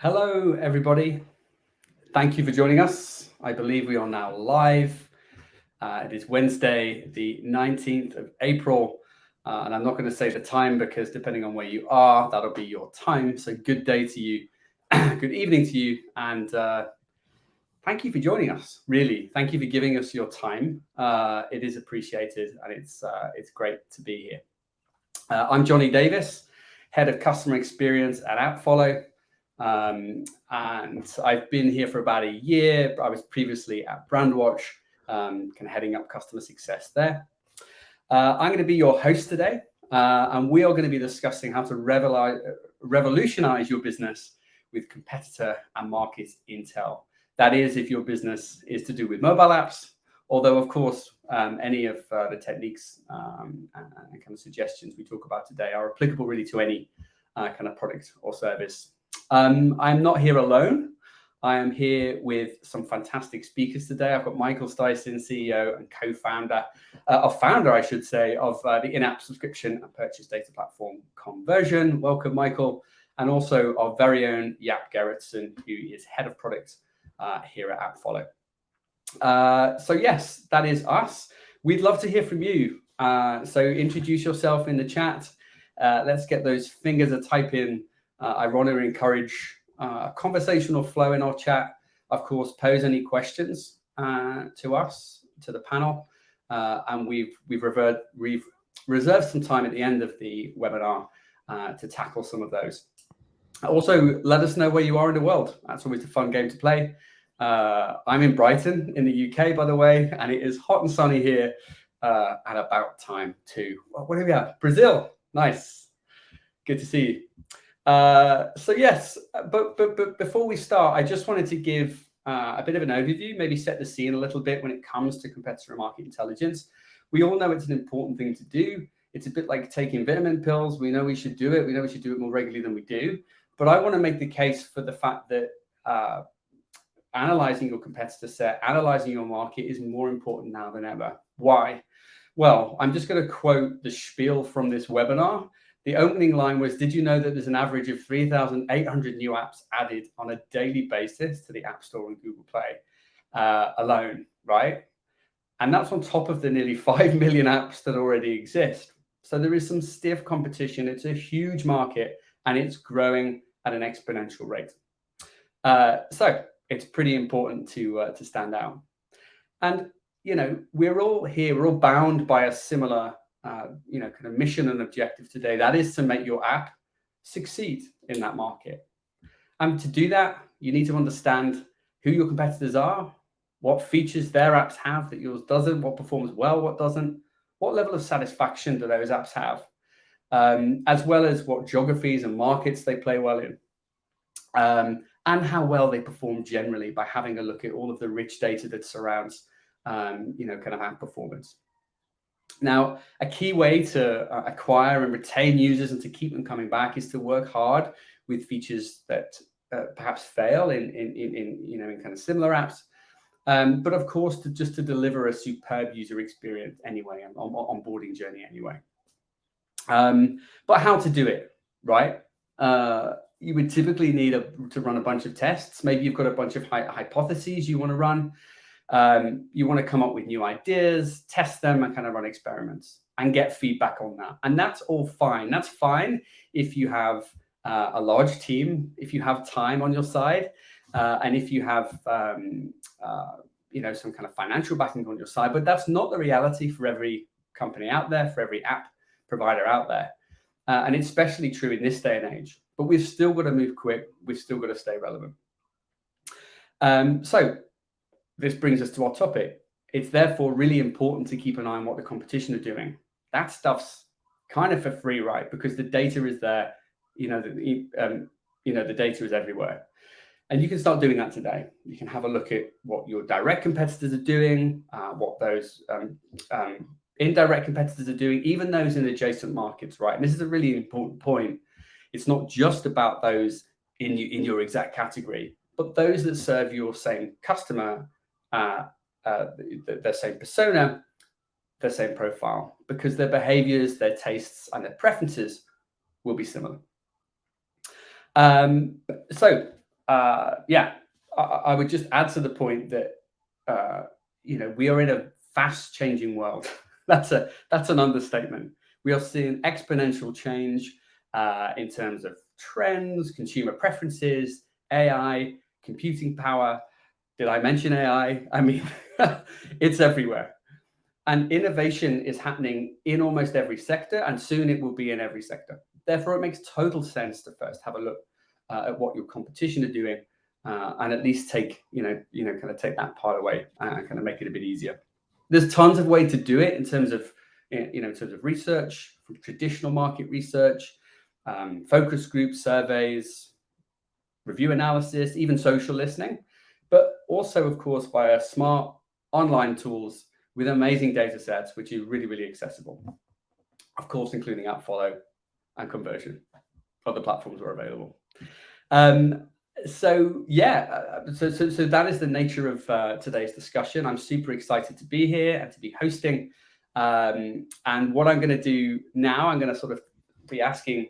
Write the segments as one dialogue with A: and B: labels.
A: Hello, everybody. Thank you for joining us. I believe we are now live. It is Wednesday, the 19th of April, and I'm not going to say the time because depending on where you are, that'll be your time. So good day to you, good evening to you, and thank you for joining us. Really, thank you for giving us your time. It is appreciated, and it's great to be here. I'm Jonny Davies, Head of Customer Experience at AppFollow. And I've been here for about a year. I was previously at Brandwatch, kind of heading up customer success there. I'm going to be your host today, and we are going to be discussing how to revolutionize your business with competitor and market intel. That is, if your business is to do with mobile apps, although, of course, any of the techniques and kind of suggestions we talk about today are applicable really to any kind of product or service. I'm not here alone. I am here with some fantastic speakers today. I've got Michael Stysin, CEO and co-founder, founder, I should say, of the in-app subscription and purchase data platform Qonversion. Welcome, Michael. And also our very own Jaap Gerritsen, who is head of product here at AppFollow. So yes, that is us. We'd love to hear from you. So introduce yourself in the chat. Let's get those fingers a type in. I want to encourage a conversational flow in our chat. Of course, pose any questions to us, to the panel, and we've reserved some time at the end of the webinar to tackle some of those. Also, let us know where you are in the world. That's always a fun game to play. I'm in Brighton in the UK, by the way, and it is hot and sunny here at about time too. What do we have? Brazil. Nice. Good to see you. So yes, but before we start, I just wanted to give a bit of an overview, maybe set the scene a little bit when it comes to competitor and market intelligence. We all know it's an important thing to do. It's a bit like taking vitamin pills. We know we should do it. We know we should do it more regularly than we do. But I want to make the case for the fact that analyzing your competitor set, analyzing your market is more important now than ever. Why? Well, I'm just going to quote the spiel from this webinar. The opening line was, did you know that there's an average of 3,800 new apps added on a daily basis to the App Store and Google Play alone, right? And that's on top of the nearly 5 million apps that already exist. So there is some stiff competition. It's a huge market, and it's growing at an exponential rate. So it's pretty important to stand out. And, you know, we're all here, we're all bound by a similar kind of mission and objective today. That is to make your app succeed in that market. And to do that, you need to understand who your competitors are, what features their apps have that yours doesn't, what performs well, what doesn't, what level of satisfaction do those apps have, as well as what geographies and markets they play well in, and how well they perform generally by having a look at all of the rich data that surrounds, kind of app performance. Now, a key way to acquire and retain users and to keep them coming back is to work hard with features that perhaps fail in kind of similar apps, but of course to deliver a superb user experience anyway, and onboarding journey anyway. But how to do it, right? You would typically need to run a bunch of tests. Maybe you've got a bunch of hypotheses you want to run. You want to come up with new ideas, test them, and kind of run experiments and get feedback on that. And that's all fine. That's fine if you have a large team, if you have time on your side, and if you have some kind of financial backing on your side. But that's not the reality for every company out there, for every app provider out there. And it's especially true in this day and age. But we've still got to move quick. We've still got to stay relevant. So this brings us to our topic. It's therefore really important to keep an eye on what the competition are doing. That stuff's kind of for free, right? Because the data is there. The data is everywhere. And you can start doing that today. You can have a look at what your direct competitors are doing, what those indirect competitors are doing, even those in adjacent markets, right? And this is a really important point. It's not just about those in your exact category, but those that serve your same customer, their same persona, their same profile, because their behaviors, their tastes, and their preferences will be similar. So yeah, I would just add to the point that we are in a fast-changing world. that's an understatement. We are seeing exponential change in terms of trends, consumer preferences, AI, computing power. Did I mention AI? I mean, it's everywhere. And innovation is happening in almost every sector, and soon it will be in every sector. Therefore, it makes total sense to first have a look at what your competition are doing, and at least take kind of take that part away and kind of make it a bit easier. There's tons of way to do it in terms of in terms of research, from traditional market research, focus group surveys, review analysis, even social listening, but also, of course, via smart online tools with amazing data sets, which are really, really accessible. Of course, including AppFollow and Qonversion. Other platforms are available. So that is the nature of today's discussion. I'm super excited to be here and to be hosting. And what I'm going to do now, I'm going to sort of be asking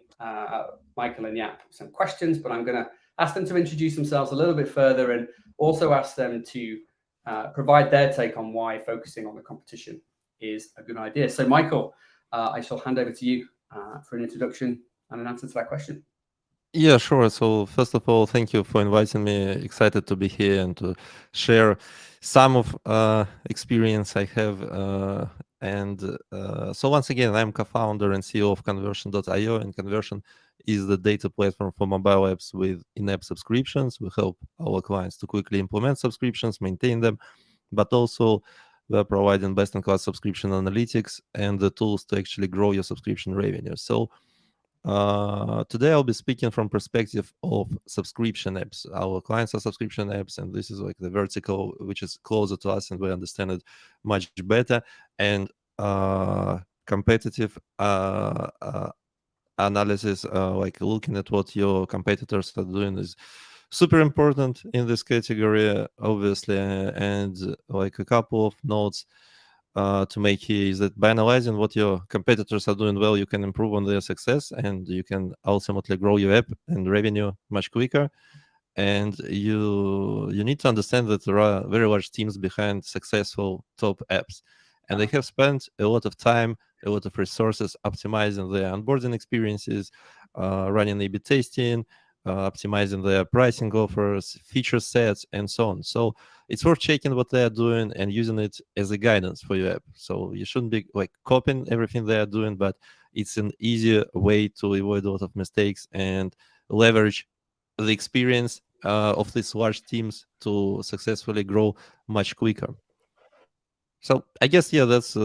A: Michael and Jaap some questions, but I'm going to ask them to introduce themselves a little bit further and also ask them to provide their take on why focusing on the competition is a good idea. So, Michael, I shall hand over to you for an introduction and an answer to that question.
B: Yeah, sure. So first of all, thank you for inviting me. Excited to be here and to share some of experience I have. So once again, I'm co-founder and CEO of Qonversion.io, and Qonversion is the data platform for mobile apps with in-app subscriptions. We help our clients to quickly implement subscriptions, maintain them, but also we're providing best-in-class subscription analytics and the tools to actually grow your subscription revenue. So today I'll be speaking from perspective of subscription apps. Our clients are subscription apps, and this is like the vertical which is closer to us, and we understand it much better. And competitive analysis, like looking at what your competitors are doing, is super important in this category, obviously. And like a couple of notes to make here is that by analyzing what your competitors are doing well, you can improve on their success, and you can ultimately grow your app and revenue much quicker. And you need to understand that there are very large teams behind successful top apps, and they have spent a lot of time, a lot of resources optimizing their onboarding experiences, running A/B testing, optimizing their pricing offers, feature sets, and so on. So it's worth checking what they are doing and using it as a guidance for your app. So you shouldn't be like copying everything they are doing, but it's an easier way to avoid a lot of mistakes and leverage the experience of these large teams to successfully grow much quicker. So I guess, yeah, that's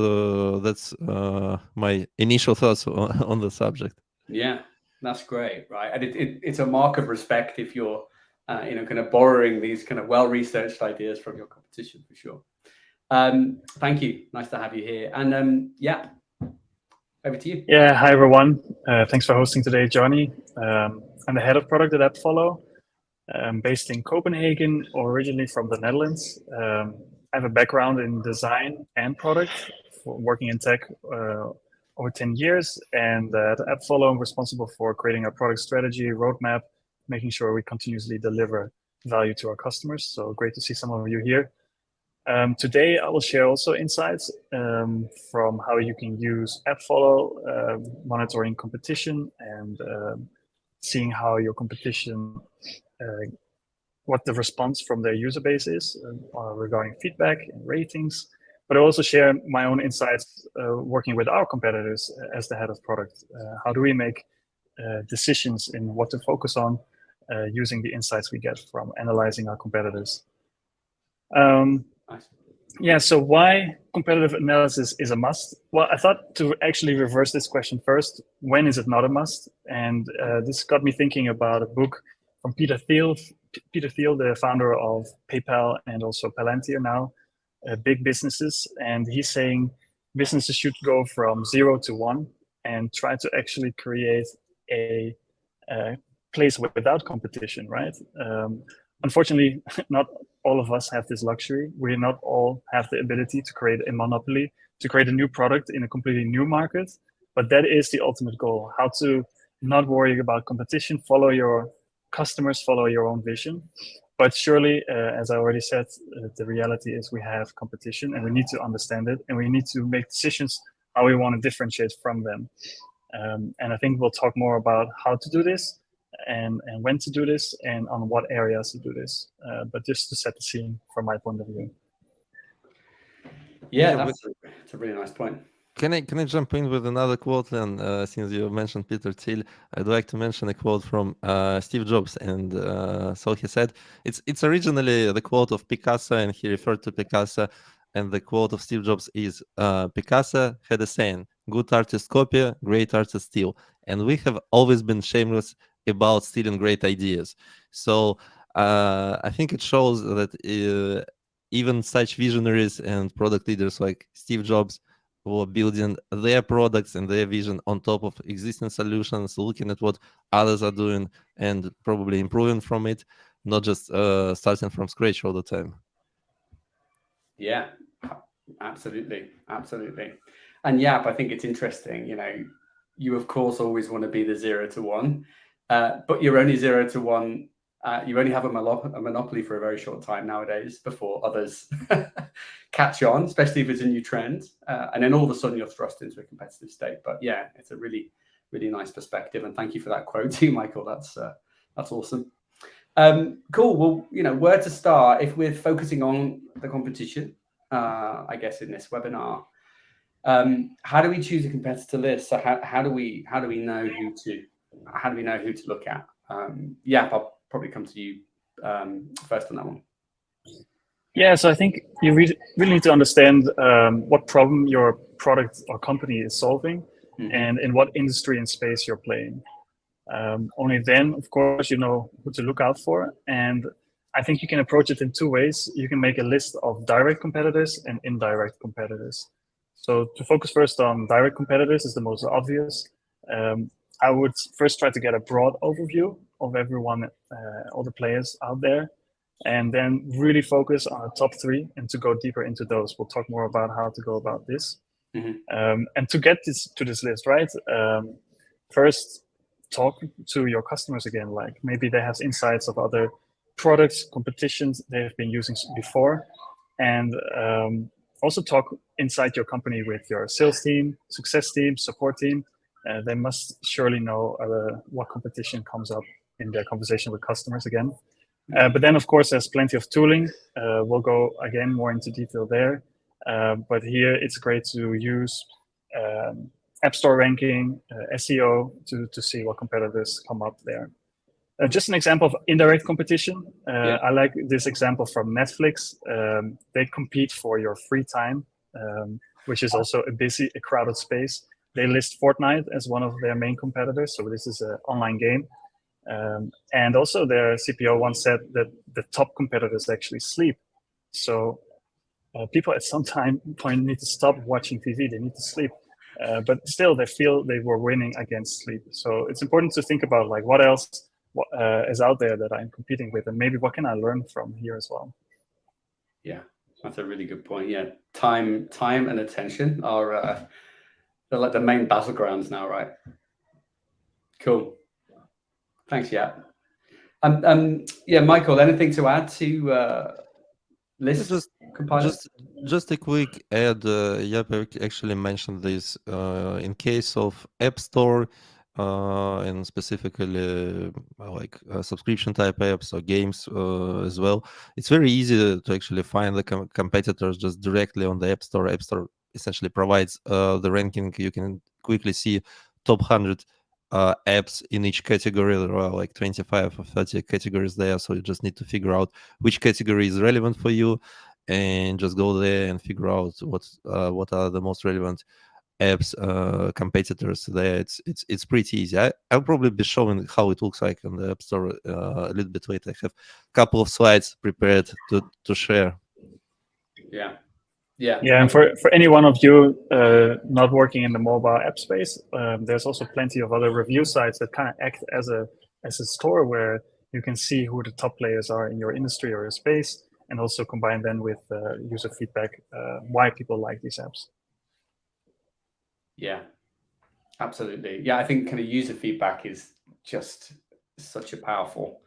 B: my initial thoughts on the subject.
A: Yeah, that's great, right? And it's a mark of respect if you're, kind of borrowing these kind of well-researched ideas from your competition, for sure. Thank you. Nice to have you here. And yeah, over to you.
C: Yeah, hi everyone. Thanks for hosting today, Jonny. I'm the head of product at AppFollow. I'm based in Copenhagen, originally from the Netherlands. I have a background in design and product, working in tech over 10 years. And at AppFollow, I'm responsible for creating a product strategy, roadmap, making sure we continuously deliver value to our customers. So great to see some of you here. Today, I will share also insights from how you can use AppFollow, monitoring competition, and seeing how your competition, what the response from their user base is regarding feedback and ratings. But I also share my own insights working with our competitors as the head of product. How do we make decisions in what to focus on using the insights we get from analyzing our competitors? Yeah, so why competitive analysis is a must? Well, I thought to actually reverse this question first. When is it not a must? And this got me thinking about a book from Peter Thiel, the founder of PayPal and also Palantir now, big businesses. And he's saying businesses should go from 0 to 1 and try to actually create a place without competition, right? Unfortunately, not all of us have this luxury. We not all have the ability to create a monopoly, to create a new product in a completely new market. But that is the ultimate goal, how to not worry about competition, follow your customers follow your own vision. But surely, as I already said, the reality is we have competition and we need to understand it, and we need to make decisions how we want to differentiate from them. And I think we'll talk more about how to do this and when to do this and on what areas to do this. But just to set the scene from my point of view.
A: Yeah, that's a really nice point.
B: Can I jump in with another quote then? Since you mentioned Peter Thiel, I'd like to mention a quote from Steve Jobs, and so he said it's originally the quote of Picasso, and he referred to Picasso, and the quote of Steve Jobs is Picasso had a saying: "Good artists copy, great artists steal," and we have always been shameless about stealing great ideas. So I think it shows that even such visionaries and product leaders like Steve Jobs were building their products and their vision on top of existing solutions, looking at what others are doing and probably improving from it, not just starting from scratch all the time.
A: Yeah, absolutely. And Jaap, I think it's interesting, you of course always want to be the 0 to 1, but you're only 0 to 1. You only have a monopoly for a very short time nowadays before others catch on, especially if it's a new trend. And then all of a sudden you're thrust into a competitive state. But yeah, it's a really, really nice perspective. And thank you for that quote too, Michael. That's awesome. Cool. Well, where to start if we're focusing on the competition, I guess in this webinar. How do we choose a competitor list? So how do we know who to look at? Yeah, I'll probably come to you first on that one.
C: Yeah, so I think you really need to understand what problem your product or company is solving, and in what industry and space you're playing. Only then, of course, you know who to look out for. And I think you can approach it in two ways. You can make a list of direct competitors and indirect competitors. So to focus first on direct competitors is the most obvious. I would first try to get a broad overview of everyone, all the players out there, and then really focus on the top 3 and to go deeper into those. We'll talk more about how to go about this. And to get to this list, right? First, talk to your customers again. Like maybe they have insights of other products, competitions they have been using before, and also talk inside your company with your sales team, success team, support team. They must surely know what competition comes up in their conversation with customers again. But then, of course, there's plenty of tooling. We'll go again more into detail there. But here it's great to use App Store ranking, SEO to see what competitors come up there. Just an example of indirect competition. I like this example from Netflix. They compete for your free time, which is also a crowded space. They list Fortnite as one of their main competitors. So this is an online game. And also their CPO once said that the top competitors actually sleep. So people at some point need to stop watching TV. They need to sleep. But still, they feel they were winning against sleep. So it's important to think about like what else is out there that I'm competing with, and maybe what can I learn from here as well.
A: Yeah, that's a really good point. Yeah, time and attention are they're like the main battlegrounds now, right? Cool. Thanks, Jaap. Yeah, Michael, anything to add to list compilers?
B: Just a quick add. Jaap actually mentioned this in case of App Store and specifically like subscription type apps or games as well. It's very easy to actually find the competitors just directly on the App Store. App Store essentially provides the ranking. You can quickly see top 100 apps in each category. There are like 25 or 30 categories there, so you just need to figure out which category is relevant for you and just go there and figure out what are the most relevant apps competitors there. It's pretty easy. I'll probably be showing how it looks like on the App Store a little bit later. I have a couple of slides prepared to share.
C: Yeah, and for any one of you not working in the mobile app space, there's also plenty of other review sites that kind of act as a store where you can see who the top players are in your industry or your space, and also combine them with user feedback, why people like these apps.
A: Yeah, absolutely. Yeah, I think kind of user feedback is just such a powerful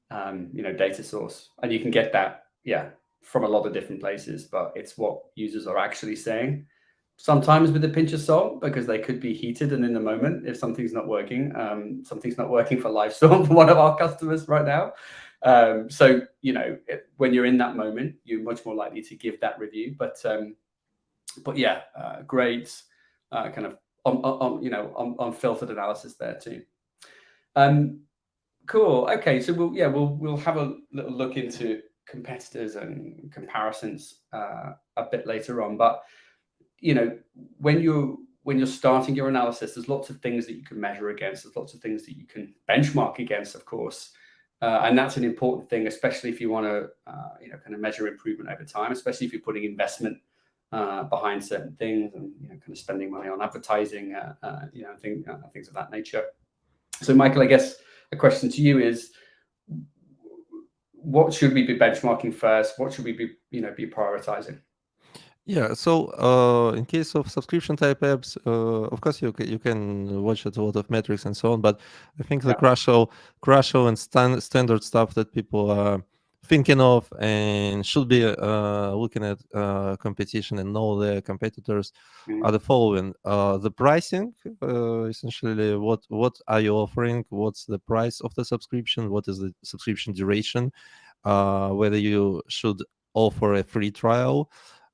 A: data source, and you can get that from a lot of different places, but it's what users are actually saying, sometimes with a pinch of salt, because they could be heated and in the moment if something's not working. Something's not working for Livestorm for one of our customers right now. So when you're in that moment, you're much more likely to give that review. But yeah, great kind of unfiltered analysis there too. Cool. Okay, so we'll have a little look into competitors and comparisons a bit later on. But when you're starting your analysis, there's lots of things that you can measure against. There's lots of things that you can benchmark against, of course, and that's an important thing, especially if you want to kind of measure improvement over time, especially if you're putting investment behind certain things and kind of spending money on advertising, things of that nature. So, Michael, I guess a question to you is, what should we be benchmarking first? What should we be prioritizing?
B: Yeah, so in case of subscription type apps, of course you can watch a lot of metrics and so on, but I think the crucial and standard stuff that people are thinking of and should be looking at competition and know their competitors are the following: the pricing, essentially what are you offering, what's the price of the subscription, what is the subscription duration, whether you should offer a free trial.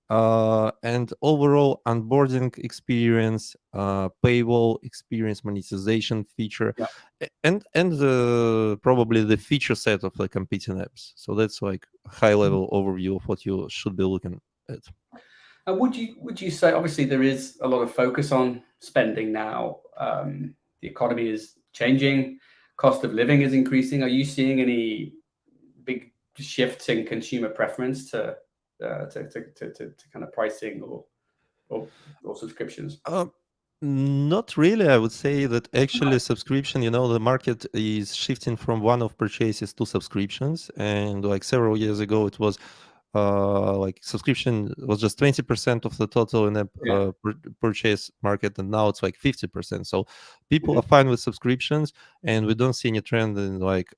B: And overall onboarding experience, paywall experience, monetization feature, and probably the feature set of the competing apps. So that's like a high level overview of what you should be looking at.
A: And would you say, obviously there is a lot of focus on spending now. The economy is changing, cost of living is increasing. Are you seeing any big shifts in consumer preference to kind of pricing or subscriptions?
B: Not really. I would say that actually subscription, the market is shifting from one-off purchases to subscriptions. And like several years ago, it was like subscription was just 20% of the total in-app purchase market, and now it's like 50%. So people are fine with subscriptions, and we don't see any trend in like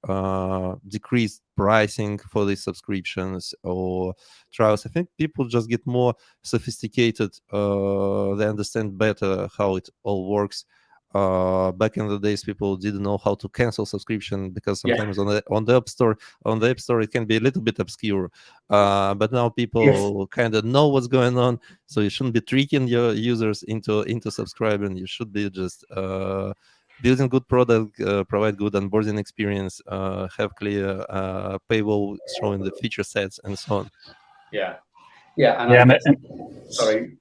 B: decreased pricing for these subscriptions or trials. I think people just get more sophisticated. They understand better how it all works. Back in the days, people didn't know how to cancel subscription because sometimes on the app store it can be a little bit obscure. But now people kind of know what's going on, so you shouldn't be tricking your users into subscribing. You should be just building good product, provide good onboarding experience, have clear paywall showing the feature sets and so on.
A: Sorry.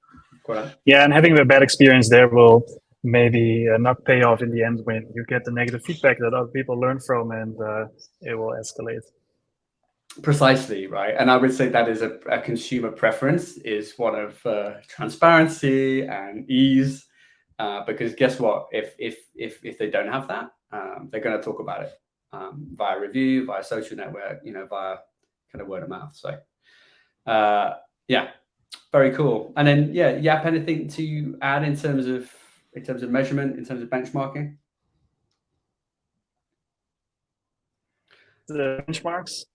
A: Go on.
C: Yeah, and having a bad experience there will maybe not pay off in the end when you get the negative feedback that other people learn from, and it will escalate.
A: Precisely, right. And I would say that is a consumer preference is one of transparency and ease, because guess what? If they don't have that, they're going to talk about it via review, via social network, via kind of word of mouth. So very cool. And then Jaap, anything to add in terms of measurement, in terms of benchmarking?
C: The benchmarks.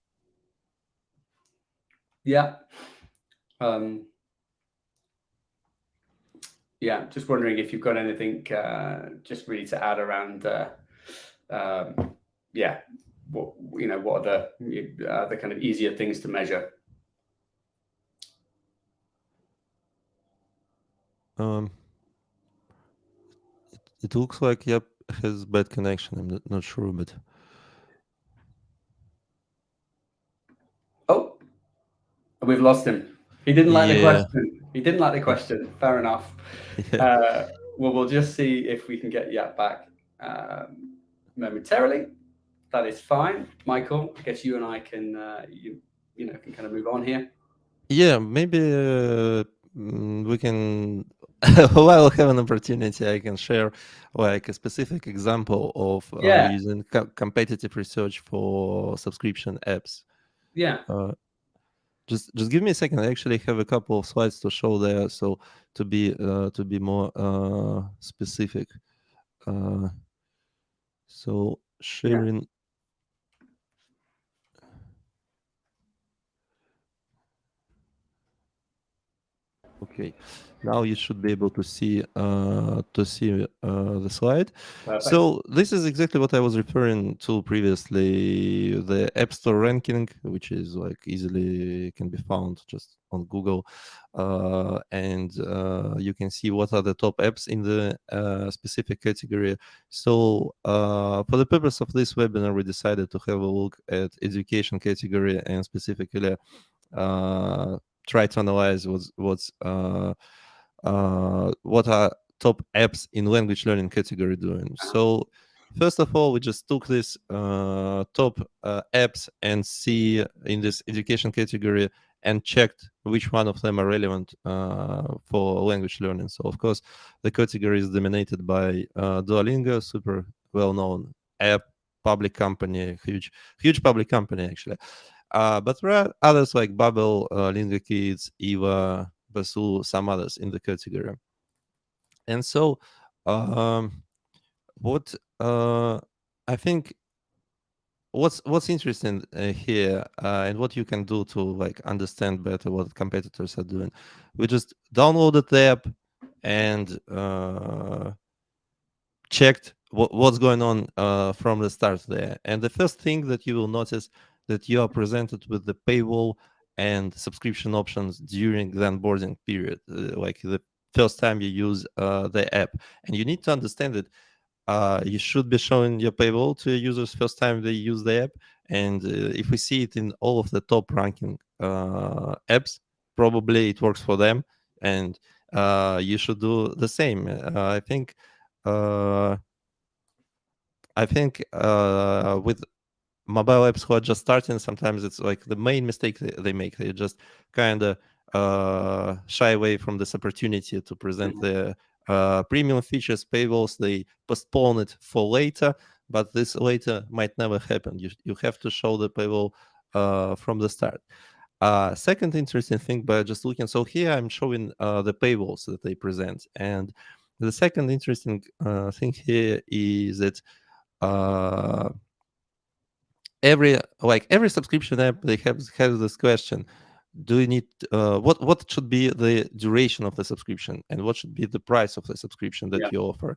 A: Just wondering if you've got anything just really to add around what are the kind of easier things to measure?
B: It looks like Jaap has bad connection. I'm not sure, but
A: we've lost him. He didn't like the question. He didn't like the question. Fair enough. We'll just see if we can get Jaap back momentarily. That is fine. Michael, I guess you and I can can kind of move on here.
B: Yeah, maybe we can. While I have an opportunity, I can share like a specific example of using competitive research for subscription apps. Just give me a second. I actually have a couple of slides to show there, so to be more specific. So sharing Okay, now you should be able to see the slide.
A: Perfect.
B: So this is exactly what I was referring to previously, the App Store ranking, which is like easily can be found just on Google, and you can see what are the top apps in the specific category. So for the purpose of this webinar, we decided to have a look at education category and specifically try to analyze what are top apps in language learning category doing. So first of all, we just took this top apps and see in this education category and checked which one of them are relevant for language learning. So of course, the category is dominated by Duolingo, super well-known app, public company, huge public company actually. But there are others like Bubble, Lingua Kids, Eva, Basu, some others in the category. And so, what I think what's interesting here and what you can do to like understand better what competitors are doing, we just downloaded the app and checked what's going on from the start there. And the first thing that you will notice that you are presented with the paywall and subscription options during the onboarding period, like the first time you use the app. And you need to understand that you should be showing your paywall to your users first time they use the app. And if we see it in all of the top ranking apps, probably it works for them. And you should do the same. I think with mobile apps who are just starting, sometimes it's like the main mistake they make. They just kind of shy away from this opportunity to present the premium features, paywalls. They postpone it for later, but this later might never happen. You have to show the paywall from the start. Second interesting thing by just looking, so here I'm showing the paywalls that they present, and the second interesting thing here is that every subscription app they have this question: do you need what should be the duration of the subscription and what should be the price of the subscription that you offer?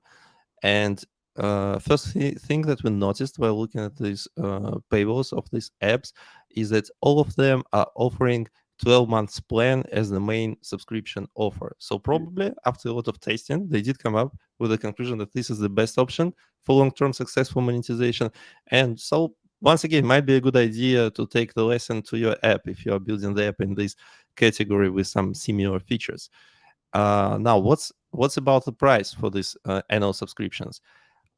B: And first thing that we noticed while looking at these paywalls of these apps is that all of them are offering 12 months plan as the main subscription offer. So probably after a lot of testing, they did come up with the conclusion that this is the best option for long-term successful monetization. And so once again, it might be a good idea to take the lesson to your app if you are building the app in this category with some similar features. Now, what's about the price for these annual subscriptions?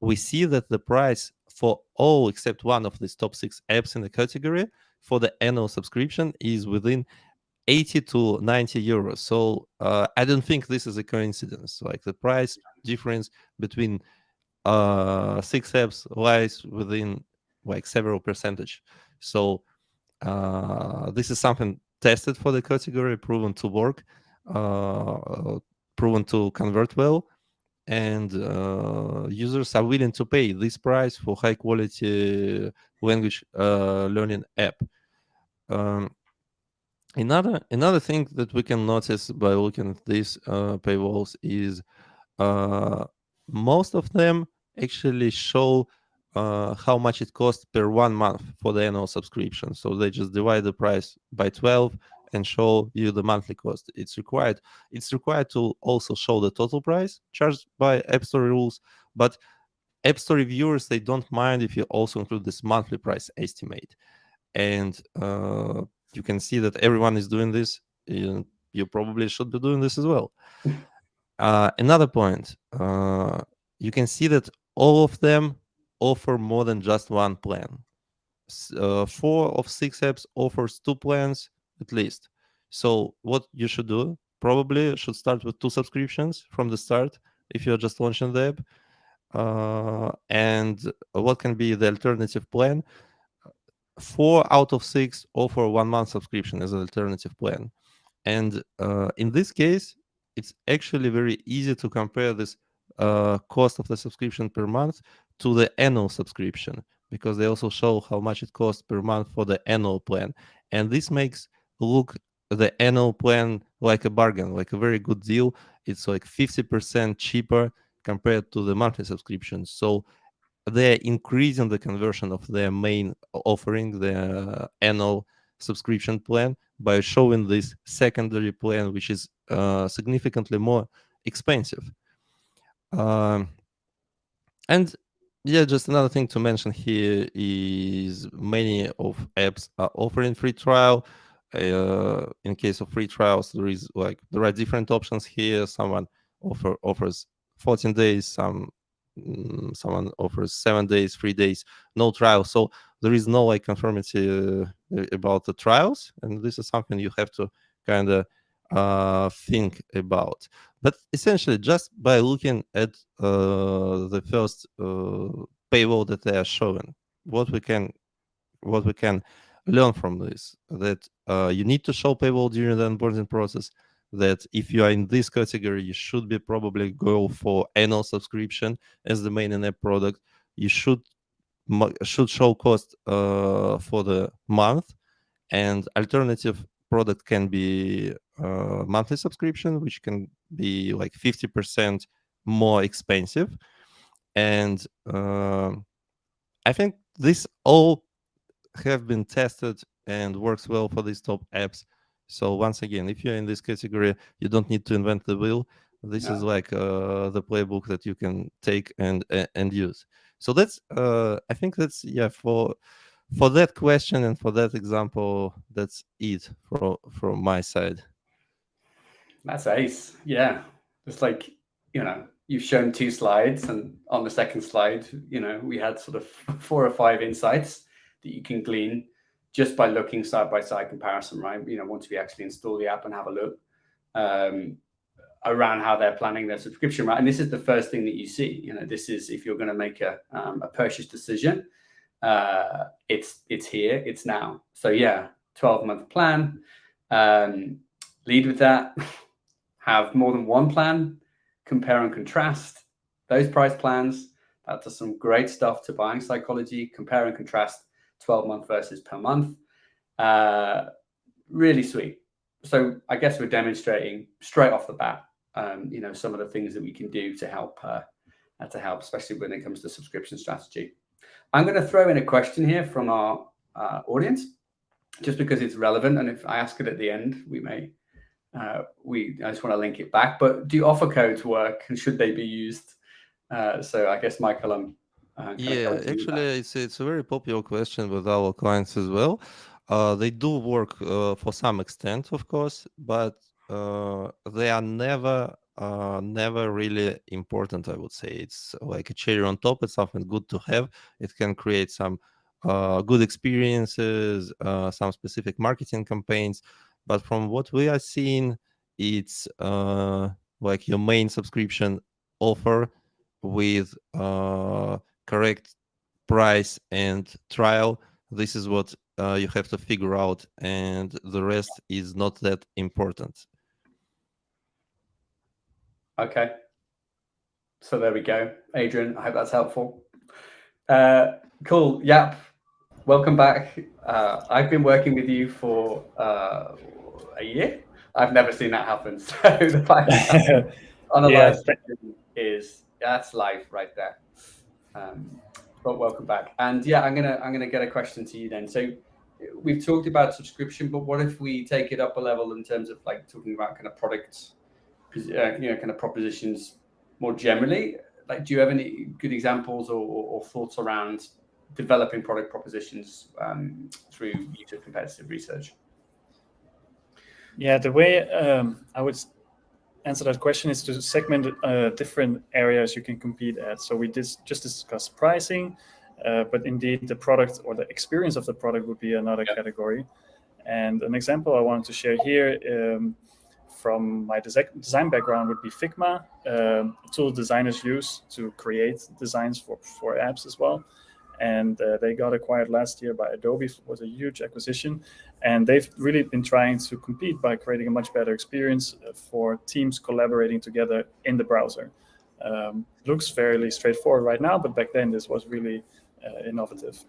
B: We see that the price for all except one of these top 6 apps in the category for the annual subscription is within 80 to 90 euros. So I don't think this is a coincidence. Like the price difference between 6 apps lies within like several percentage. So this is something tested for the category, proven to work, proven to convert well, and users are willing to pay this price for high quality language learning app. Another thing that we can notice by looking at these paywalls is most of them actually show how much it costs per 1 month for the annual subscription. So they just divide the price by 12 and show you the monthly cost. It's required to also show the total price charged by App Store rules, but App Store reviewers, they don't mind if you also include this monthly price estimate. And you can see that everyone is doing this. You probably should be doing this as well. Another point, you can see that all of them offer more than just one plan. 4 of 6 apps offers 2 plans at least. So what you should do, probably should start with 2 subscriptions from the start if you're just launching the app. And what can be the alternative plan? 4 out of 6 offer 1 month subscription as an alternative plan. And in this case, it's actually very easy to compare this cost of the subscription per month to the annual subscription, because they also show how much it costs per month for the annual plan. And this makes look the annual plan like a bargain, like a very good deal. It's like 50% cheaper compared to the monthly subscription. So they're increasing the conversion of their main offering, the annual subscription plan, by showing this secondary plan, which is significantly more expensive. And yeah, just another thing to mention here is many of apps are offering free trial. In case of free trials, there are different options here. Someone offers 14 days, someone offers 7 days, 3 days, no trial. So there is no like conformity about the trials, and this is something you have to kind of think about. But essentially, just by looking at the first paywall that they are showing, what we can learn from this, that you need to show paywall during the onboarding process. That if you are in this category, you should be probably go for annual subscription as the main in-app product. You should show cost for the month, and alternative product can be monthly subscription, which can be like 50% more expensive. And I think this all have been tested and works well for these top apps. So once again, if you're in this category, you don't need to invent the wheel. This is like the playbook that you can take and use. So that's I think that's for that question and for that example, that's it from my side.
A: That's ace. Yeah. Just like, you've shown 2 slides, and on the second slide, we had sort of 4 or 5 insights that you can glean just by looking side by side comparison, right? Once we actually install the app and have a look around how they're planning their subscription, right? And this is the first thing that you see. This is, if you're going to make a purchase decision, it's here, it's now. So yeah, 12-month plan. Lead with that. Have more than one plan. Compare and contrast those price plans. That does some great stuff to buying psychology. Compare and contrast 12-month versus per month. Really sweet. So I guess we're demonstrating straight off the bat, some of the things that we can do to help, especially when it comes to subscription strategy. I'm going to throw in a question here from our audience, just because it's relevant, and if I ask it at the end, I just want to link it back. But do offer codes work, and should they be used? So I guess, Michael,
B: yeah, actually, it's a very popular question with our clients as well. They do work for some extent, of course, but they are never really important, I would say. It's like a cherry on top. It's something good to have. It can create some good experiences, some specific marketing campaigns. But from what we are seeing, it's like your main subscription offer with correct price and trial. This is what you have to figure out, and the rest is not that important.
A: Okay. So there we go. Adrian, I hope that's helpful. Cool. Jaap, welcome back. I've been working with you for a year. I've never seen that happen. So the fact that on a live stream that's live right there. But welcome back. And yeah, I'm gonna get a question to you then. So we've talked about subscription, but what if we take it up a level in terms of like talking about kind of products, kind of propositions more generally? Like, do you have any good examples or thoughts around developing product propositions through user competitive research?
C: Yeah, the way I would answer that question is to segment different areas you can compete at. So we just discussed pricing, but indeed the product or the experience of the product would be another category. And an example I wanted to share here from my design background would be Figma, a tool designers use to create designs for apps as well. And they got acquired last year by Adobe. It was a huge acquisition. And they've really been trying to compete by creating a much better experience for teams collaborating together in the browser. Looks fairly straightforward right now, but back then this was really innovative.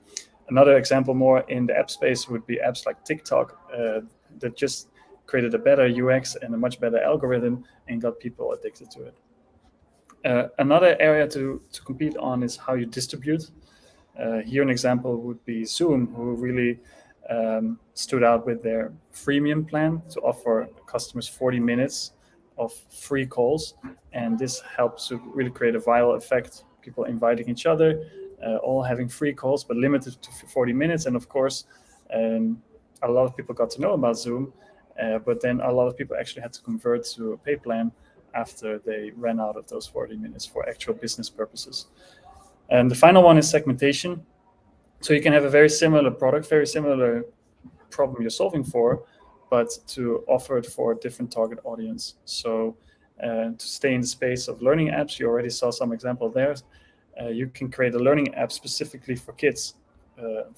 C: Another example more in the app space would be apps like TikTok that just created a better UX and a much better algorithm and got people addicted to it. Another area to compete on is how you distribute. Here, an example would be Zoom, who really stood out with their freemium plan to offer customers 40 minutes of free calls. And this helps to really create a viral effect. People inviting each other, all having free calls, but limited to 40 minutes. And of course, a lot of people got to know about Zoom, but then a lot of people actually had to convert to a pay plan after they ran out of those 40 minutes for actual business purposes. And the final one is segmentation. So you can have a very similar product, very similar problem you're solving for, but to offer it for a different target audience. So to stay in the space of learning apps, you already saw some example there. You can create a learning app specifically for kids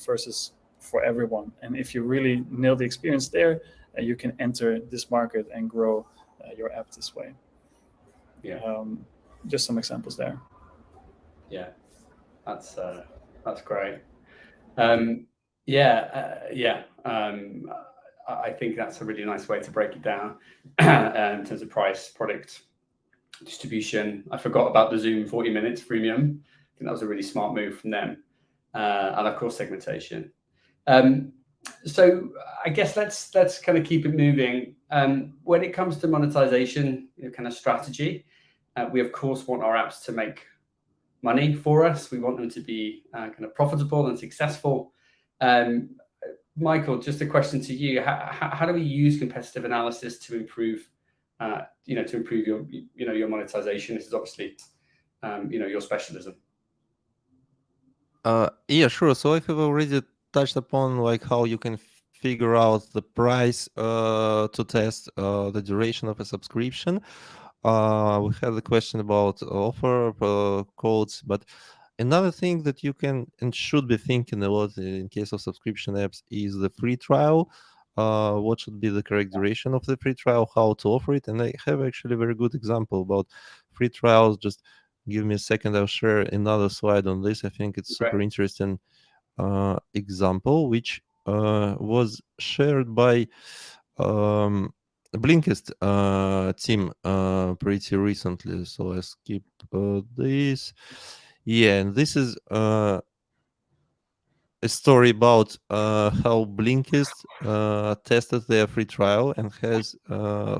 C: versus for everyone. And if you really nail the experience there, you can enter this market and grow your app this way.
A: Yeah.
C: Just some examples there.
A: Yeah, that's great. I think that's a really nice way to break it down in terms of price, product, distribution. I forgot about the Zoom 40 minutes freemium. I think that was a really smart move from them. And of course, segmentation. So I guess let's kind of keep it moving. When it comes to monetization, kind of strategy, we of course want our apps to make money for us. We want them to be kind of profitable and successful. Michael, just a question to you: how do we use competitive analysis to improve, your monetization? This is obviously, your specialism.
B: Yeah, sure. So I have already touched upon like how you can figure out the price to test the duration of a subscription. We had a question about offer codes, but another thing that you can and should be thinking a lot in case of subscription apps is the free trial. What should be the correct duration of the free trial, how to offer it. And I have actually a very good example about free trials. Just give me a second, I'll share another slide on this. I think it's super interesting example, which was shared by Blinkist team pretty recently. So I skip this. Yeah, and this is a story about how Blinkist tested their free trial and has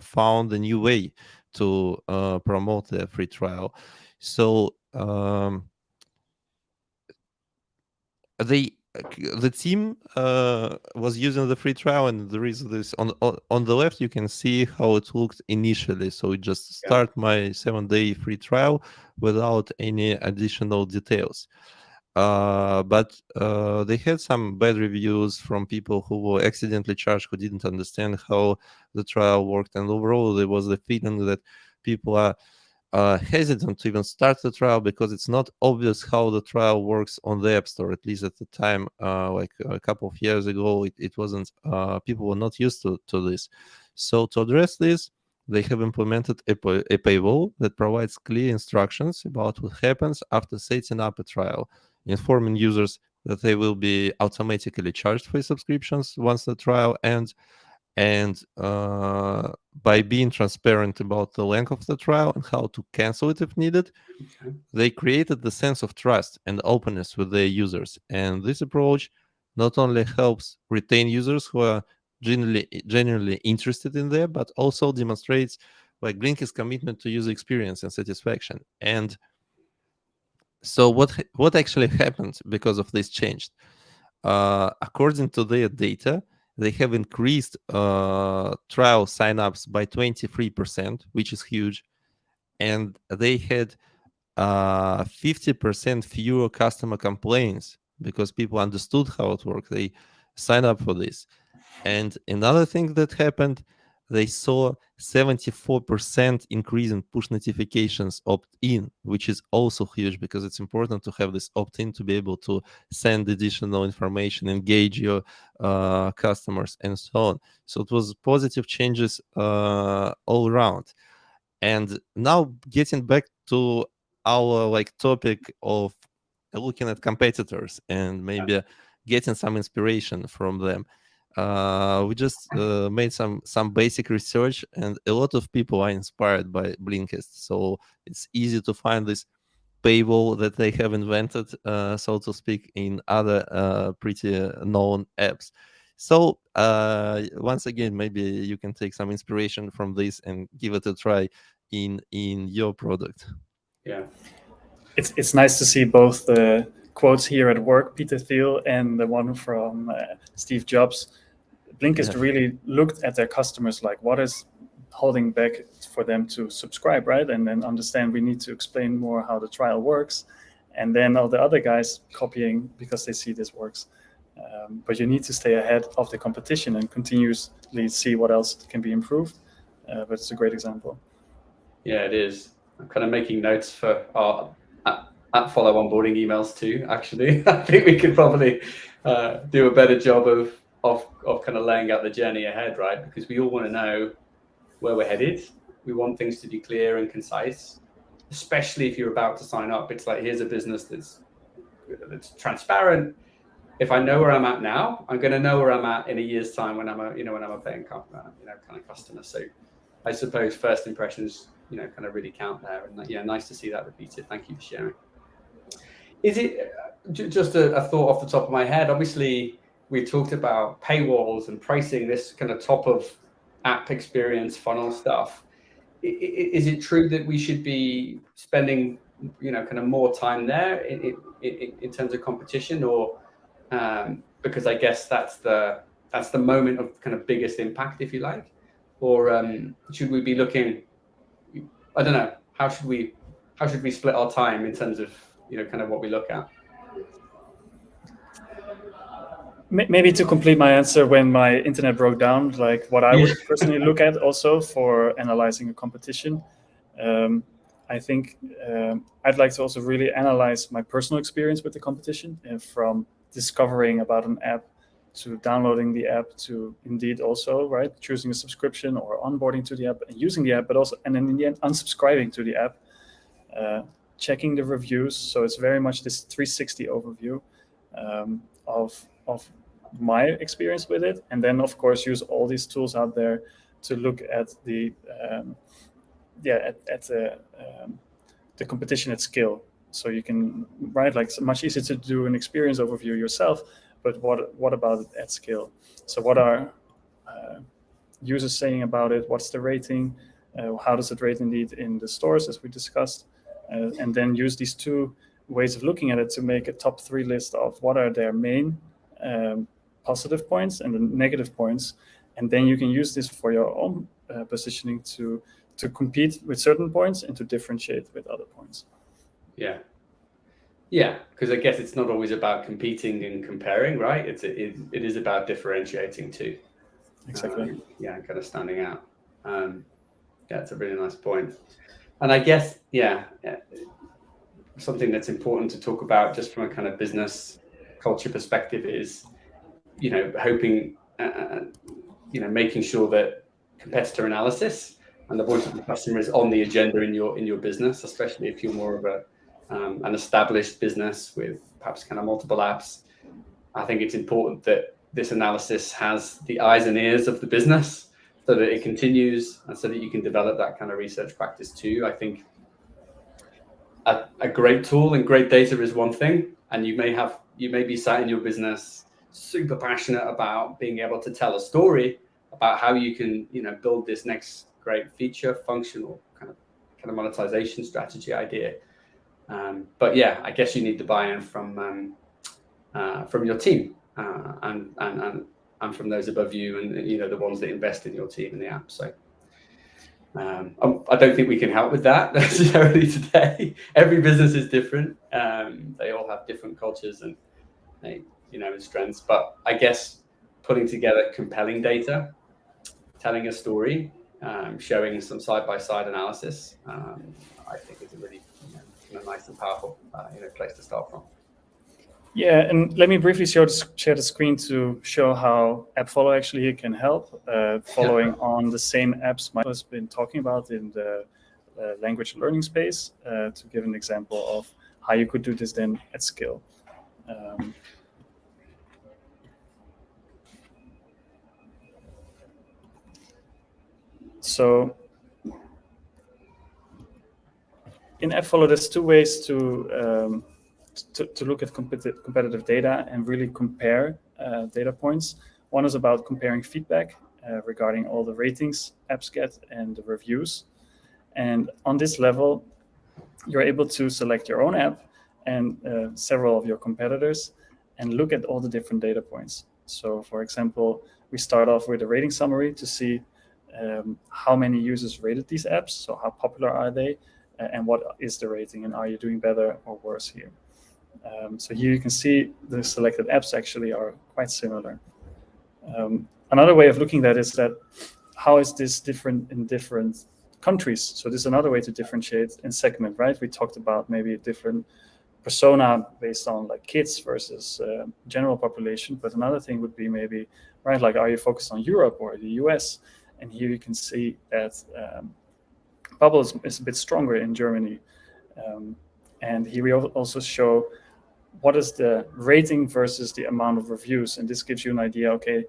B: found a new way to promote their free trial. So the team was using the free trial, and there is this on the left. You can see how it looked initially. So it just start my 7-day free trial without any additional details. But they had some bad reviews from people who were accidentally charged, who didn't understand how the trial worked, and overall there was the feeling that people are hesitant to even start the trial because it's not obvious how the trial works on the App Store. At least at the time, like a couple of years ago, it wasn't. People were not used to this. So to address this, they have implemented a paywall that provides clear instructions about what happens after setting up a trial, informing users that they will be automatically charged for subscriptions once the trial ends. And by being transparent about the length of the trial and how to cancel it if needed, they created the sense of trust and openness with their users. And this approach not only helps retain users who are genuinely interested in there, but also demonstrates like Blinkist's commitment to user experience and satisfaction. And so what actually happened because of this change? According to their data, they have increased trial signups by 23%, which is huge. And they had 50% fewer customer complaints because people understood how it worked. They signed up for this. And another thing that happened, they saw 74% increase in push notifications opt-in, which is also huge because it's important to have this opt-in to be able to send additional information, engage your customers, and so on. So it was positive changes all around. And now getting back to our like topic of looking at competitors and maybe getting some inspiration from them. we just made some basic research, and a lot of people are inspired by Blinkist. So it's easy to find this paywall that they have invented, so to speak, in other pretty known apps. So once again, maybe you can take some inspiration from this and give it a try in your product.
A: Yeah.
C: It's nice to see both the quotes here at work, Peter Thiel, and the one from Steve Jobs. Blinkist really looked at their customers, like what is holding back for them to subscribe, right? And then understand we need to explain more how the trial works. And then all the other guys copying because they see this works. But you need to stay ahead of the competition and continuously see what else can be improved. But it's a great example.
A: Yeah, it is. I'm kind of making notes for our AppFollow onboarding emails too, actually. I think we could probably do a better job of kind of laying out the journey ahead, right? Because we all want to know where we're headed. We want things to be clear and concise, especially if you're about to sign up. It's like, here's a business that's transparent. If I know where I'm at now, I'm going to know where I'm at in a year's time when I'm a paying kind of customer. So I suppose first impressions, kind of really count there. And yeah, nice to see that repeated. Thank you for sharing. Is it just a thought off the top of my head? Obviously, we talked about paywalls and pricing, this kind of top of app experience funnel stuff. Is it true that we should be spending, kind of more time there in terms of competition, or because I guess that's the moment of kind of biggest impact, if you like, or should we be looking? I don't know. How should we split our time in terms of kind of what we look at?
C: Maybe to complete my answer, when my internet broke down, like what I would personally look at also for analyzing a competition, I think I'd like to also really analyze my personal experience with the competition, and from discovering about an app to downloading the app to indeed also, right, choosing a subscription or onboarding to the app and using the app, but also, and then in the end, unsubscribing to the app, checking the reviews. So it's very much this 360 overview of my experience with it. And then, of course, use all these tools out there to look at the the competition at scale. So you can, right, like, it's much easier to do an experience overview yourself, but what about it at scale? So what are users saying about it? What's the rating? How does it rate indeed in the stores, as we discussed? And then use these two ways of looking at it to make a top 3 list of what are their main positive points and the negative points. And then you can use this for your own positioning to compete with certain points and to differentiate with other points.
A: Yeah, because I guess it's not always about competing and comparing, right? It is about differentiating too.
C: Exactly.
A: Kind of standing out. It's a really nice point. And I guess, something that's important to talk about just from a kind of business culture perspective is, hoping, making sure that competitor analysis and the voice of the customer is on the agenda in your business, especially if you're more of an established business with perhaps kind of multiple apps. I think it's important that this analysis has the eyes and ears of the business, so that it continues and so that you can develop that kind of research practice too. I think a great tool and great data is one thing, and you may be sat in your business super passionate about being able to tell a story about how you can build this next great feature, functional kind of monetization strategy idea. But I guess you need the buy-in from your team and from those above you, and the ones that invest in your team and the app. So I don't think we can help with that necessarily today. Every business is different. They all have different cultures and and strengths. But I guess putting together compelling data, telling a story, showing some side-by-side analysis, I think is a really nice and powerful place to start from.
C: Yeah, and let me briefly share the screen to show how AppFollow actually here can help, following on the same apps Mike has been talking about in the language learning space, to give an example of how you could do this then at scale. So in AppFollow, there's two ways to look at competitive data and really compare data points. One is about comparing feedback regarding all the ratings apps get and the reviews. And on this level, you're able to select your own app and several of your competitors and look at all the different data points. So for example, we start off with a rating summary to see how many users rated these apps. So how popular are they and what is the rating and are you doing better or worse here? So here you can see the selected apps actually are quite similar. Another way of looking at that is that how is this different in different countries? So this is another way to differentiate and segment, right? We talked about maybe a different persona based on like kids versus general population, but another thing would be maybe, right, like are you focused on Europe or the US? And here you can see that Bubble is a bit stronger in Germany. And here we also show what is the rating versus the amount of reviews. And this gives you an idea, okay,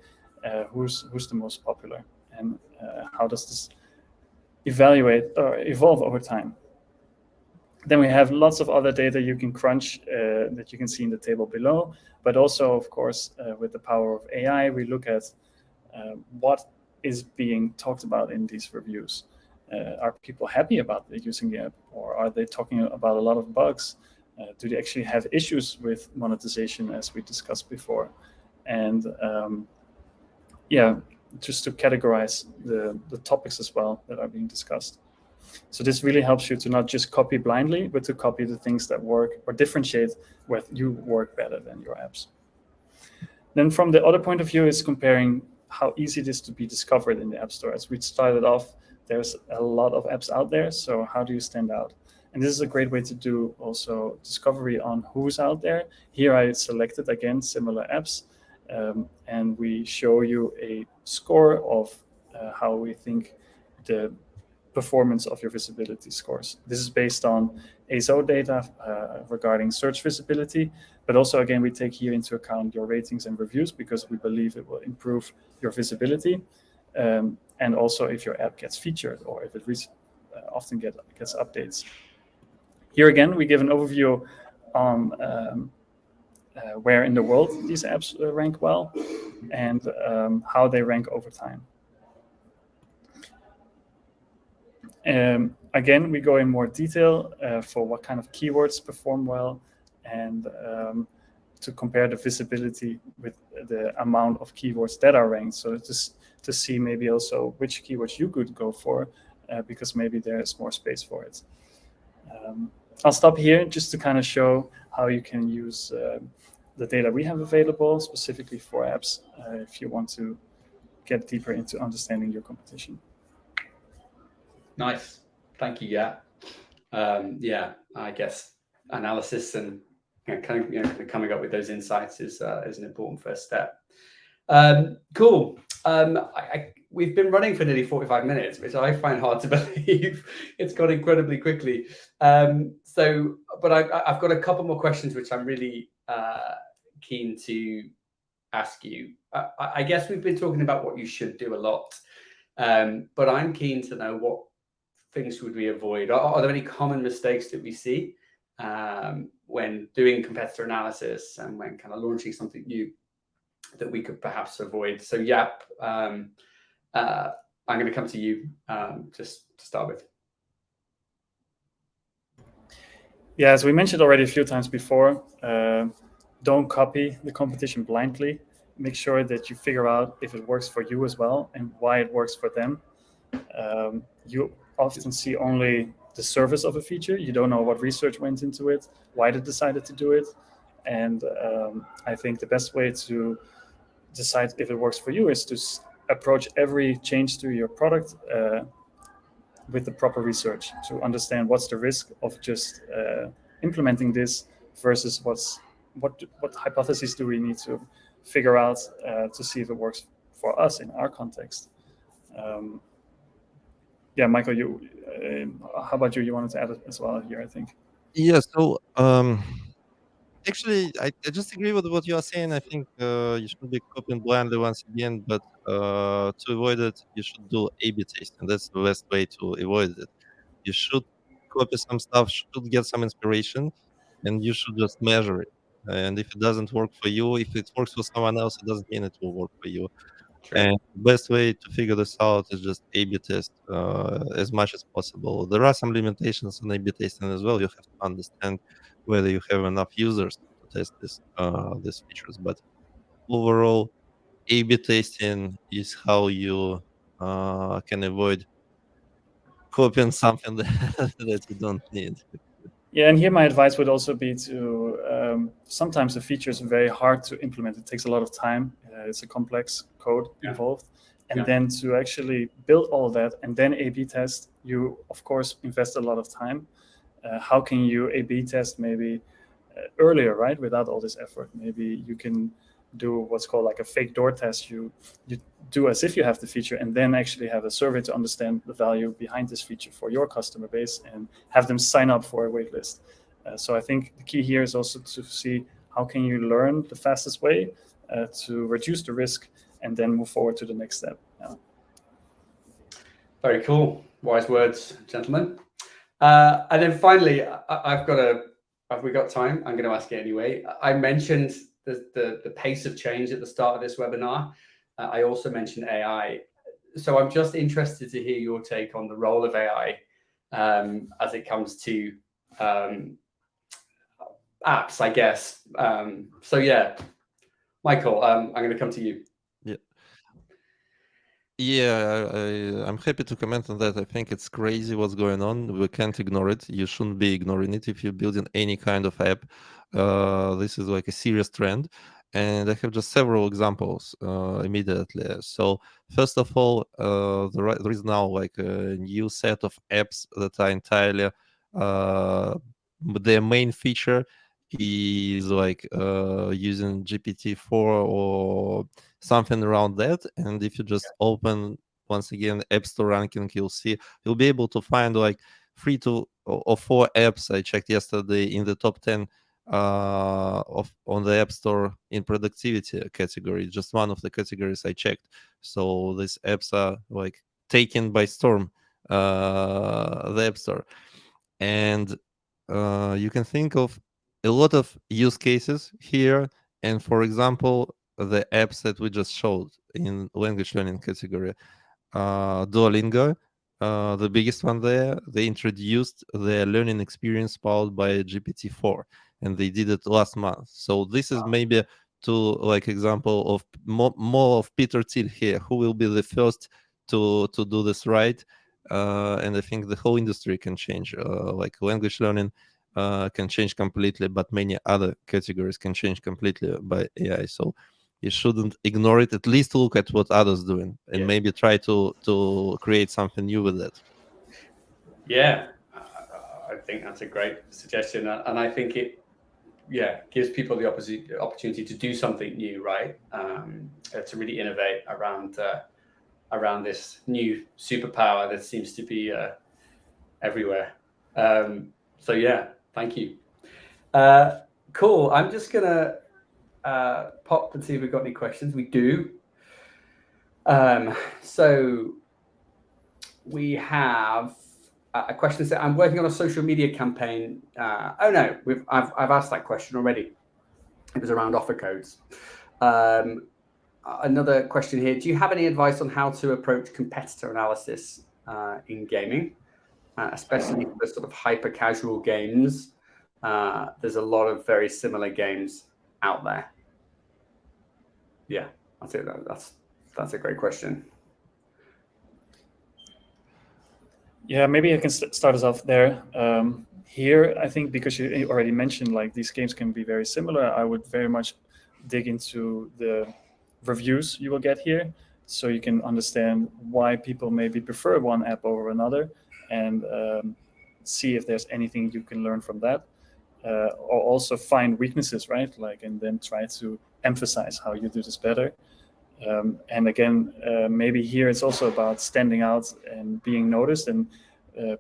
C: who's the most popular and how does this evaluate or evolve over time. Then we have lots of other data you can crunch that you can see in the table below, but also, of course, with the power of AI, we look at what is being talked about in these reviews. Are people happy about using the app, or are they talking about a lot of bugs? Do they actually have issues with monetization, as we discussed before? And yeah, just to categorize the topics as well that are being discussed. So this really helps you to not just copy blindly, but to copy the things that work or differentiate where you work better than your apps. Then from the other point of view is comparing how easy it is to be discovered in the App Store. As we started off, there's a lot of apps out there. So how do you stand out? And this is a great way to do also discovery on who's out there. Here I selected, again, similar apps. And we show you a score of how we think the performance of your visibility scores. This is based on ASO data regarding search visibility, but also, again, we take here into account your ratings and reviews because we believe it will improve your visibility. And also if your app gets featured or if it often gets updates. Here again, we give an overview on where in the world these apps rank well and how they rank over time. Again, we go in more detail for what kind of keywords perform well and to compare the visibility with the amount of keywords that are ranked. So just to see maybe also which keywords you could go for because maybe there is more space for it. I'll stop here just to kind of show how you can use the data we have available specifically for apps if you want to get deeper into understanding your competition.
A: Nice. Thank you, Jaap. Yeah, I guess analysis and kind of coming up with those insights is an important first step. Cool. We've been running for nearly 45 minutes, which I find hard to believe. It's gone incredibly quickly. But I've got a couple more questions, which I'm really keen to ask you. I guess we've been talking about what you should do a lot, but I'm keen to know what things would we avoid. Are there any common mistakes that we see when doing competitor analysis and when kind of launching something new that we could perhaps avoid? So Jaap, I'm going to come to you just to start with.
C: Yeah, as we mentioned already a few times before, don't copy the competition blindly. Make sure that you figure out if it works for you as well and why it works for them. You often see only the surface of a feature. You don't know what research went into it, why they decided to do it. And I think the best way to decide if it works for you is to approach every change to your product with the proper research to understand what's the risk of just implementing this versus what hypotheses do we need to figure out to see if it works for us in our context. Yeah, Michael, how about you? You wanted to add it as well here, I think.
B: Yeah, so Actually, I just agree with what you are saying. I think you should be copying blindly once again, but to avoid it, you should do A/B testing. That's the best way to avoid it. You should copy some stuff, should get some inspiration, and you should just measure it. And if it doesn't work for you, if it works for someone else, it doesn't mean it will work for you.
A: True.
B: And the best way to figure this out is just A/B test as much as possible. There are some limitations on A/B testing as well. You have to understand whether you have enough users to test these features. But overall, A/B testing is how you can avoid copying something that you don't need.
C: Yeah, and here my advice would also be to sometimes the feature is very hard to implement. It takes a lot of time. It's a complex code involved. And then to actually build all that and then A/B test, you of course invest a lot of time. How can you A/B test maybe earlier, right? Without all this effort, maybe you can do what's called like a fake door test. You do as if you have the feature and then actually have a survey to understand the value behind this feature for your customer base and have them sign up for a waitlist. So I think the key here is also to see how can you learn the fastest way to reduce the risk and then move forward to the next step.
A: Very cool. Wise words, gentlemen. And then finally, have we got time? I'm going to ask it anyway. I mentioned the pace of change at the start of this webinar. I also mentioned AI. So I'm just interested to hear your take on the role of AI as it comes to apps, I guess. So yeah, Michael, I'm going to come to you.
B: Yeah, I'm happy to comment on that. I think it's crazy what's going on. We can't ignore it. You shouldn't be ignoring it if you're building any kind of app. This is like a serious trend. And I have just several examples immediately. So first of all, there is now like a new set of apps that are entirely their main feature is like using GPT-4 or something around that. And if you just open once again App Store ranking, you'll be able to find like 3 or 4 apps I checked yesterday in the top 10 on the App Store in productivity category. Just one of the categories I checked. So these apps are like taken by storm, the App Store. And you can think of a lot of use cases here. And for example, the apps that we just showed in language learning category, Duolingo, the biggest one there, they introduced their learning experience powered by GPT-4, and they did it last month. So this is maybe to like example of more of Peter Thiel here, who will be the first to do this right. And I think the whole industry can change. Like language learning can change completely, but many other categories can change completely by AI. So you shouldn't ignore it. At least look at what others doing, and maybe try to create something new with that.
A: Yeah, I think that's a great suggestion, and I think it gives people the opportunity to do something new, right? To really innovate around this new superpower that seems to be everywhere. So yeah, thank you. Cool. I'm just gonna pop and see if we've got any questions. We do. So we have a question that said, I'm working on a social media campaign. Oh no, I've asked that question already. It was around offer codes. Another question here. Do you have any advice on how to approach competitor analysis in gaming, especially for sort of hyper casual games? There's a lot of very similar games out there. Yeah, that's it. That's a great question.
C: Yeah, maybe I can start us off there. Here, I think because you already mentioned like these games can be very similar, I would very much dig into the reviews you will get here, so you can understand why people maybe prefer one app over another, and see if there's anything you can learn from that, or also find weaknesses, right? Like, and then try to emphasize how you do this better. And again, maybe here it's also about standing out and being noticed, and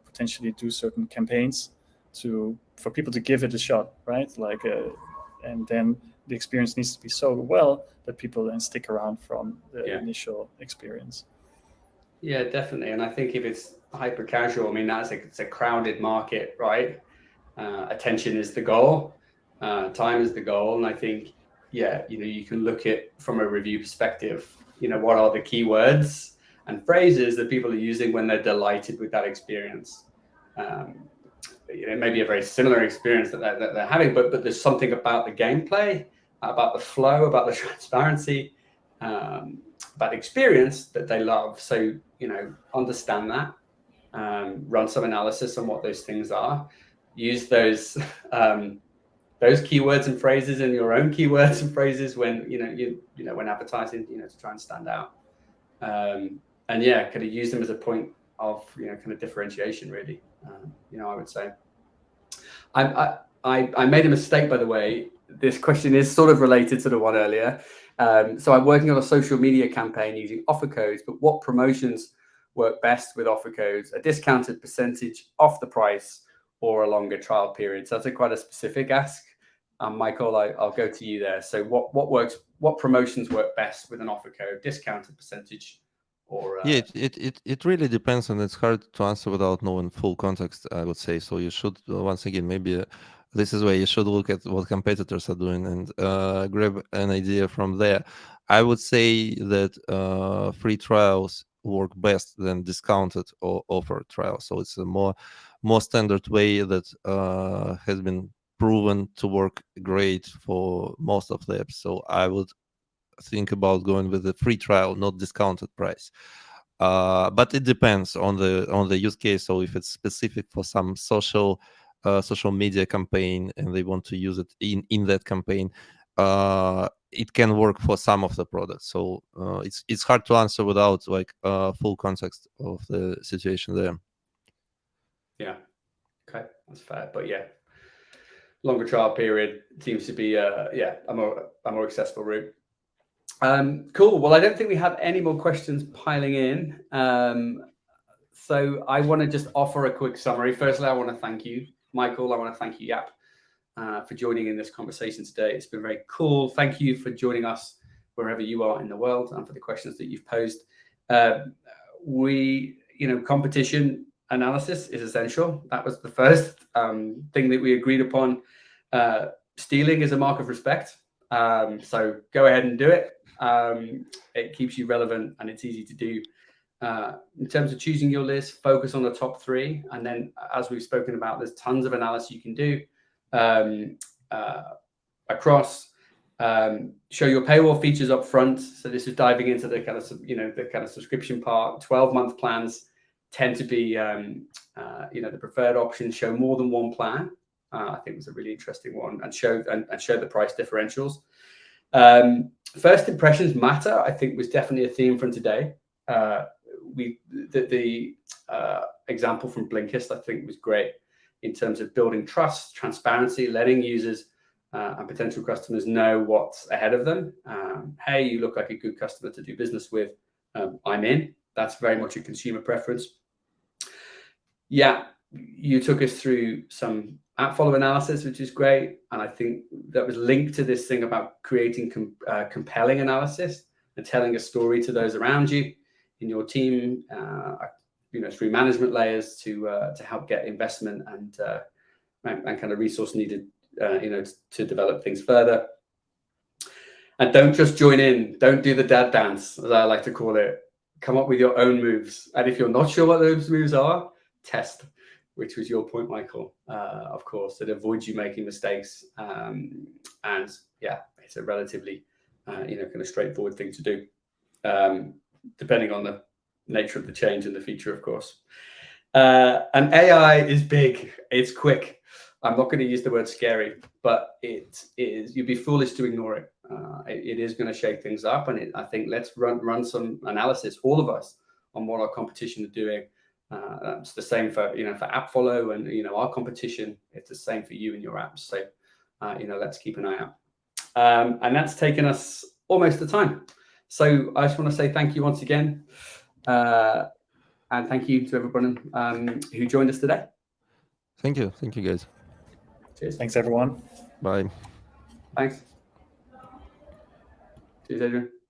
C: potentially do certain campaigns for people to give it a shot, right? Like and then the experience needs to be so well that people then stick around from the initial experience.
A: Yeah, definitely. And I think if it's hyper casual, I mean, it's a crowded market, right? Attention is the goal, time is the goal, and I think you can look at from a review perspective, what are the keywords and phrases that people are using when they're delighted with that experience. It may be a very similar experience that they're having, but there's something about the gameplay, about the flow, about the transparency, about the experience that they love. So understand that, run some analysis on what those things are, use those keywords and phrases in your own keywords and phrases when when advertising, to try and stand out, and kind of use them as a point of kind of differentiation, really. I would say I made a mistake, by the way. This question is sort of related to the one earlier. So I'm working on a social media campaign using offer codes, but what promotions work best with offer codes? A discounted percentage off the price or a longer trial period? So that's quite a specific ask. Michael, I'll go to you there. So what promotions work best with an offer code? Discounted percentage or
B: it really depends, and it's hard to answer without knowing full context, I would say. So you should, once again, maybe this is where you should look at what competitors are doing and grab an idea from there. I would say that free trials work best than discounted or offer trials. So it's a more standard way that has been proven to work great for most of the apps. So I would think about going with a free trial, not discounted price. But it depends on the use case. So if it's specific for some social media campaign and they want to use it in that campaign, it can work for some of the products. So it's hard to answer without full context of the situation there.
A: Yeah. Okay, that's fair. But longer trial period seems to be a more accessible route. Cool. Well, I don't think we have any more questions piling in. So I want to just offer a quick summary. Firstly, I want to thank you, Michael. I want to thank you, Jaap, for joining in this conversation today. It's been very cool. Thank you for joining us wherever you are in the world and for the questions that you've posed. Competition analysis is essential. That was the first thing that we agreed upon. Stealing is a mark of respect. So go ahead and do it. It keeps you relevant and it's easy to do. In terms of choosing your list, focus on the top 3. And then, as we've spoken about, there's tons of analysis you can do across. Show your paywall features up front. So this is diving into the kind of subscription part. 12-month plans tend to be the preferred option. Show more than one plan. I think was a really interesting one, and show the price differentials. First impressions matter, I think, was definitely a theme from today. The example from Blinkist, I think, was great in terms of building trust, transparency, letting users and potential customers know what's ahead of them. Hey, you look like a good customer to do business with. I'm in. That's very much a consumer preference. Yeah, you took us through some AppFollow analysis, which is great. And I think that was linked to this thing about creating compelling analysis and telling a story to those around you in your team, through management layers to help get investment and kind of resource needed, to develop things further. And don't just join in. Don't do the dad dance, as I like to call it. Come up with your own moves. And if you're not sure what those moves are, test, which was your point, Michael, of course. It avoids you making mistakes. And it's a relatively, kind of straightforward thing to do, depending on the nature of the change and the feature, of course. And AI is big. It's quick. I'm not going to use the word scary, but it is. You'd be foolish to ignore it. It is going to shake things up, and I think let's run some analysis, all of us, on what our competition are doing. It's the same for for AppFollow and our competition. It's the same for you and your apps. So let's keep an eye out. And that's taken us almost to time. So I just want to say thank you once again, and thank you to everyone who joined us today.
B: Thank you, guys.
A: Cheers.
C: Thanks, everyone.
B: Bye.
A: Thanks. Cheers, Adrian.